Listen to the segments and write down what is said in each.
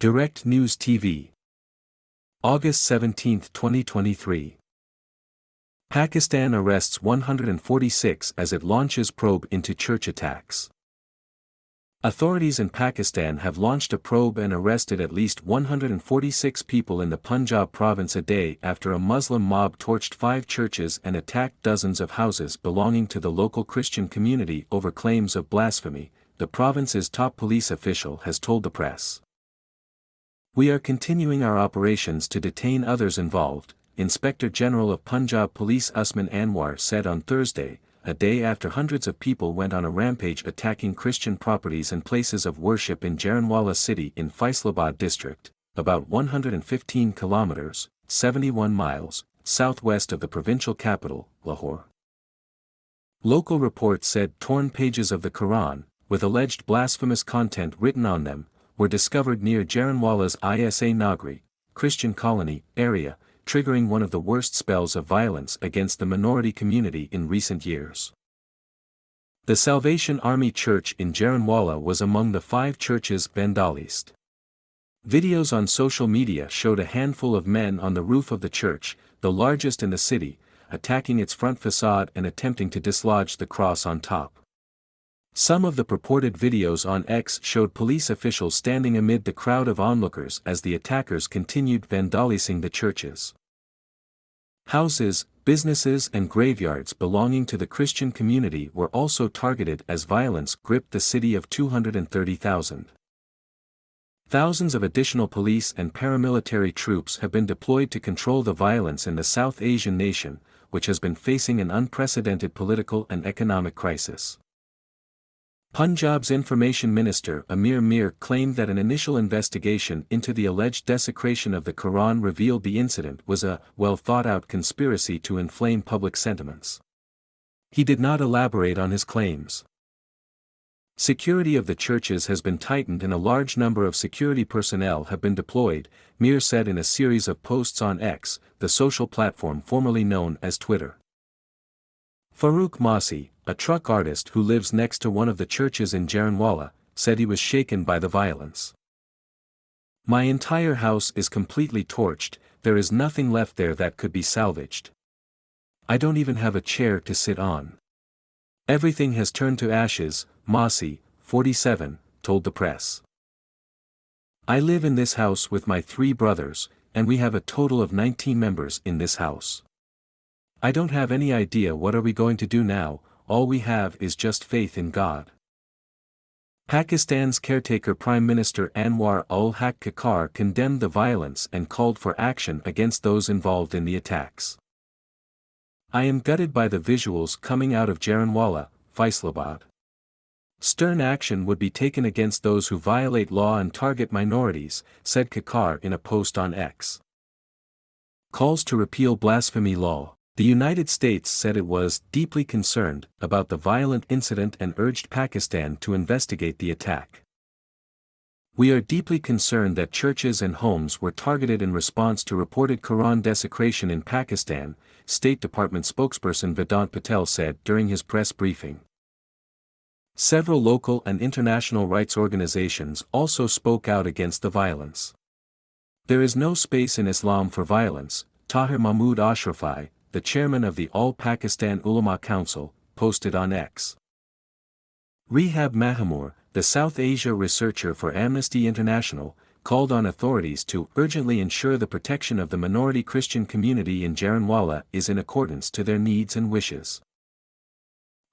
Direct News TV. August 17, 2023. Pakistan arrests 146 as it launches probe into church attacks. Authorities in Pakistan have launched a probe and arrested at least 146 people in the Punjab province a day after a Muslim mob torched 5 churches and attacked dozens of houses belonging to the local Christian community over claims of blasphemy, the province's top police official has told the press. "We are continuing our operations to detain others involved," Inspector General of Punjab Police Usman Anwar said on Thursday, a day after hundreds of people went on a rampage attacking Christian properties and places of worship in Jaranwala city in Faisalabad district, about 115 kilometers, 71 miles, southwest of the provincial capital, Lahore. Local reports said torn pages of the Quran, with alleged blasphemous content written on them, were discovered near Jaranwala's Isa Nagri, Christian colony, area, triggering one of the worst spells of violence against the minority community in recent years. The Salvation Army Church in Jaranwala was among the 5 churches vandalized. Videos on social media showed a handful of men on the roof of the church, the largest in the city, attacking its front facade and attempting to dislodge the cross on top. Some of the purported videos on X showed police officials standing amid the crowd of onlookers as the attackers continued vandalizing the churches. Houses, businesses and graveyards belonging to the Christian community were also targeted as violence gripped the city of 230,000. Thousands of additional police and paramilitary troops have been deployed to control the violence in the South Asian nation, which has been facing an unprecedented political and economic crisis. Punjab's Information Minister Amir Mir claimed that an initial investigation into the alleged desecration of the Quran revealed the incident was a well-thought-out conspiracy to inflame public sentiments. He did not elaborate on his claims. Security of the churches has been tightened and a large number of security personnel have been deployed, Mir said in a series of posts on X, the social platform formerly known as Twitter. Farooq Masi, a truck artist who lives next to one of the churches in Jaranwala, said he was shaken by the violence. "My entire house is completely torched, there is nothing left there that could be salvaged. I don't even have a chair to sit on. Everything has turned to ashes," Masi, 47, told the press. "I live in this house with my 3 brothers, and we have a total of 19 members in this house. I don't have any idea what are we going to do now, all we have is just faith in God." Pakistan's caretaker Prime Minister Anwar ul-Haq Khakar condemned the violence and called for action against those involved in the attacks. "I am gutted by the visuals coming out of Jaranwala, Faisalabad. Stern action would be taken against those who violate law and target minorities," said Khakar in a post on X. Calls to repeal blasphemy law. The United States said it was deeply concerned about the violent incident and urged Pakistan to investigate the attack. "We are deeply concerned that churches and homes were targeted in response to reported Quran desecration in Pakistan," State Department spokesperson Vedant Patel said during his press briefing. Several local and international rights organizations also spoke out against the violence. "There is no space in Islam for violence," Tahir Mahmood Ashrafi, the chairman of the All-Pakistan Ulama Council, posted on X. Rehab Mahamur, the South Asia researcher for Amnesty International, called on authorities to urgently ensure the protection of the minority Christian community in Jaranwala is in accordance to their needs and wishes.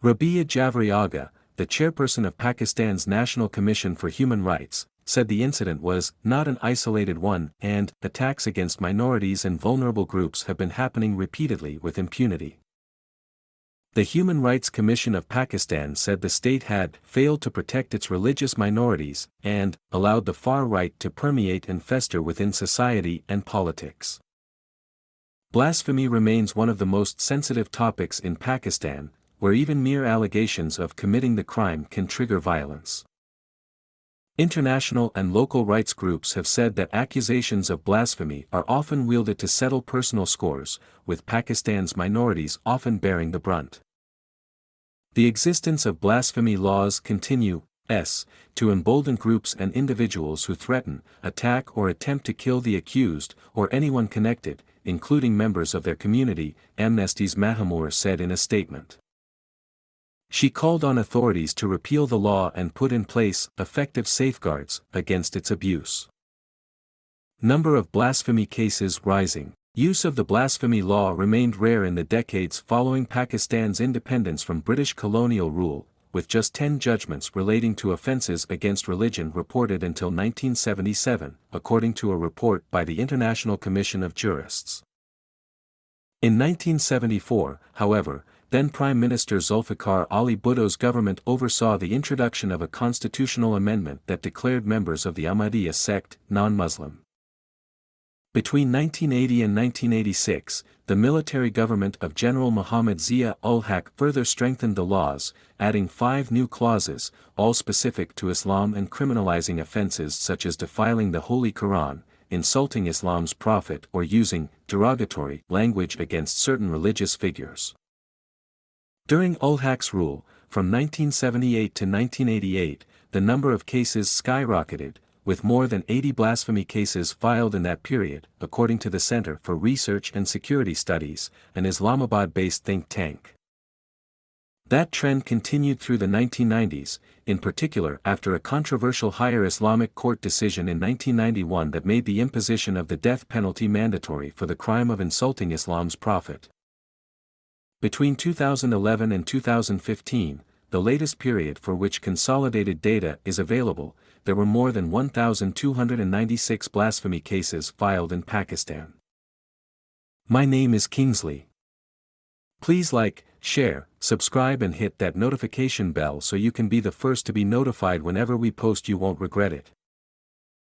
Rabia Javeri Agha, the chairperson of Pakistan's National Commission for Human Rights, said the incident was not an isolated one and attacks against minorities and vulnerable groups have been happening repeatedly with impunity. The Human Rights Commission of Pakistan said the state had failed to protect its religious minorities and allowed the far right to permeate and fester within society and politics. Blasphemy remains one of the most sensitive topics in Pakistan, where even mere allegations of committing the crime can trigger violence. International and local rights groups have said that accusations of blasphemy are often wielded to settle personal scores, with Pakistan's minorities often bearing the brunt. The existence of blasphemy laws continue, to embolden groups and individuals who threaten, attack or attempt to kill the accused or anyone connected, including members of their community, Amnesty's Mahamoor said in a statement. She called on authorities to repeal the law and put in place effective safeguards against its abuse. Number of blasphemy cases rising. Use of the blasphemy law remained rare in the decades following Pakistan's independence from British colonial rule, with just 10 judgments relating to offences against religion reported until 1977, according to a report by the International Commission of Jurists. In 1974, however, then Prime Minister Zulfikar Ali Bhutto's government oversaw the introduction of a constitutional amendment that declared members of the Ahmadiyya sect non-Muslim. Between 1980 and 1986, the military government of General Muhammad Zia-ul-Haq further strengthened the laws, adding 5 new clauses, all specific to Islam and criminalizing offenses such as defiling the Holy Quran, insulting Islam's prophet or using derogatory language against certain religious figures. During ul-Haq's rule, from 1978 to 1988, the number of cases skyrocketed, with more than 80 blasphemy cases filed in that period, according to the Center for Research and Security Studies, an Islamabad-based think tank. That trend continued through the 1990s, in particular after a controversial higher Islamic court decision in 1991 that made the imposition of the death penalty mandatory for the crime of insulting Islam's prophet. Between 2011 and 2015, the latest period for which consolidated data is available, there were more than 1,296 blasphemy cases filed in Pakistan. My name is Kingsley. Please like, share, subscribe and hit that notification bell so you can be the first to be notified whenever we post. You won't regret it.